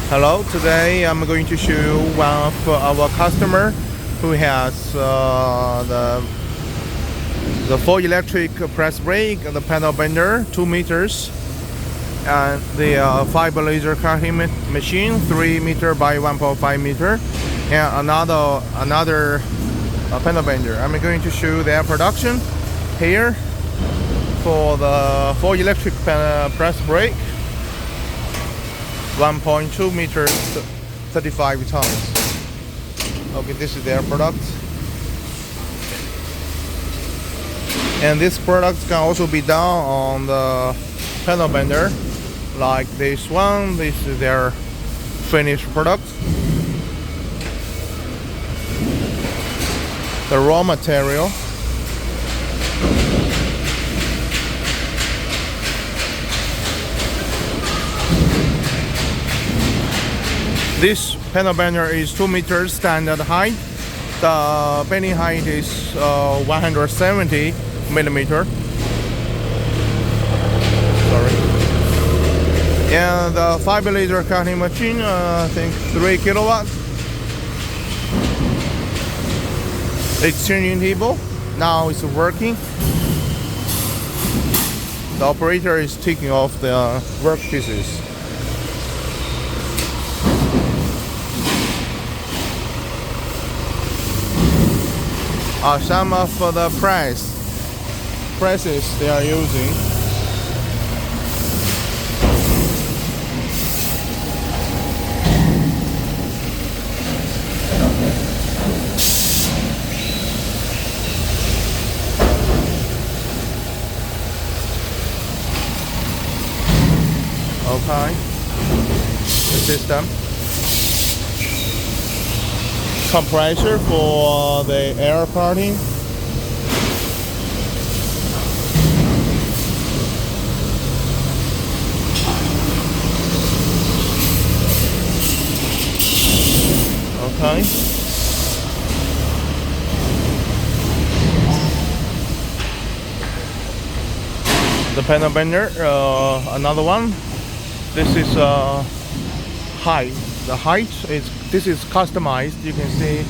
Hello, today I'm going to show you one of our customer who has the full electric press brake, the panel bender 2 meters, and the fiber laser cutting machine 3 meter by 1.5 meter, and another panel bender. I'm going to show their production here for the full electric press brake. 1.2 meters, 35 tons. Okay, this is their product. And this product can also be done on the panel bender, like this one. This is their finished product. The raw material. This panel bender is 2 meters standard height. The bending height is 170 millimeter. Sorry. And the fiber laser cutting machine, I think 3 kilowatts. Exchanging table. Now it's working. The operator is taking off the work pieces. Some of the presses they are using. Okay, the system. Compressor for the air parting. Okay. The panel bender, another one. This is height. The height this is customized. You can see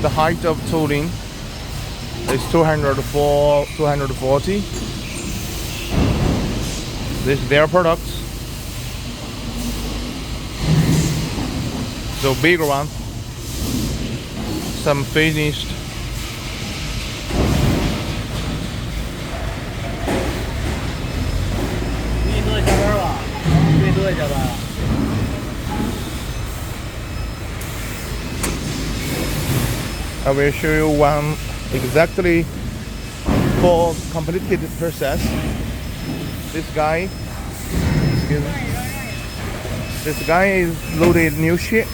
the height of tooling is 240. This is their product. So bigger one. Some finished. I will show you one exactly for complicated process. This guy is loaded new sheet.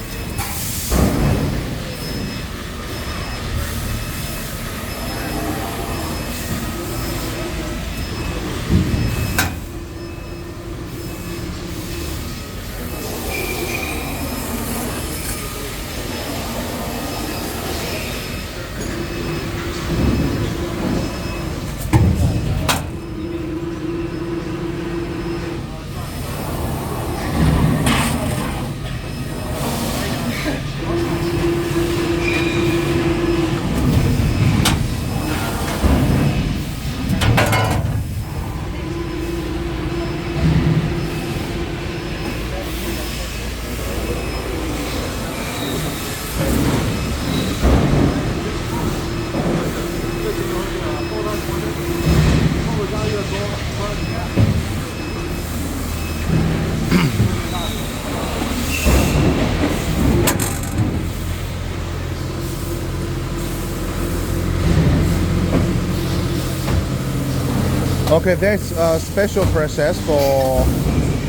Okay, that's a special process for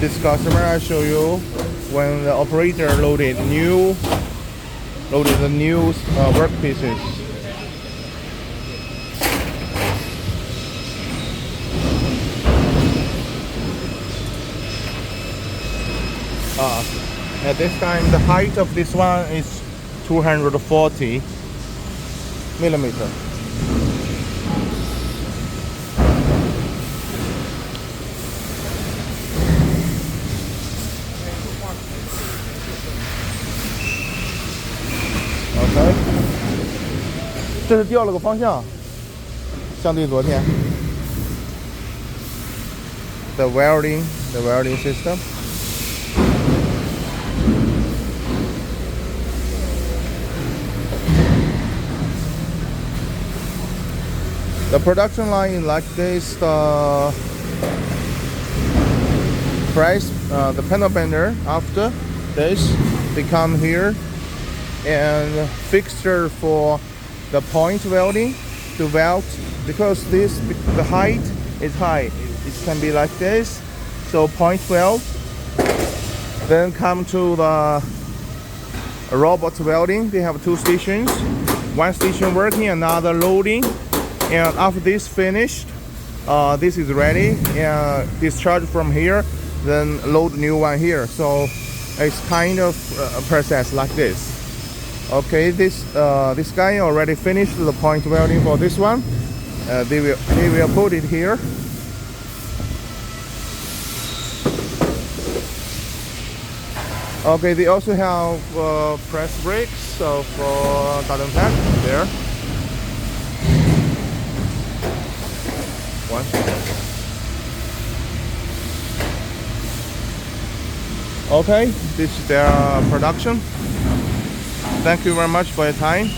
this customer. I'll show you when the operator loaded the new work pieces. At this time, the height of this one is 240 millimeter. 这是调了个方向，相对昨天。The welding system. The production line is like this. The the panel bender after this, they come here, and fixture for the point welding to weld, because the height is high. It can be like this. So point weld. Then come to the robot welding. They have two stations. One station working, another loading. And after this finished, this is ready and discharge from here, then load new one here. So it's kind of a process like this. Okay, this guy already finished the point welding for this one. He will put it here. Okay, they also have press brakes for Dardontech there. One. Okay, this is their production. Thank you very much for your time.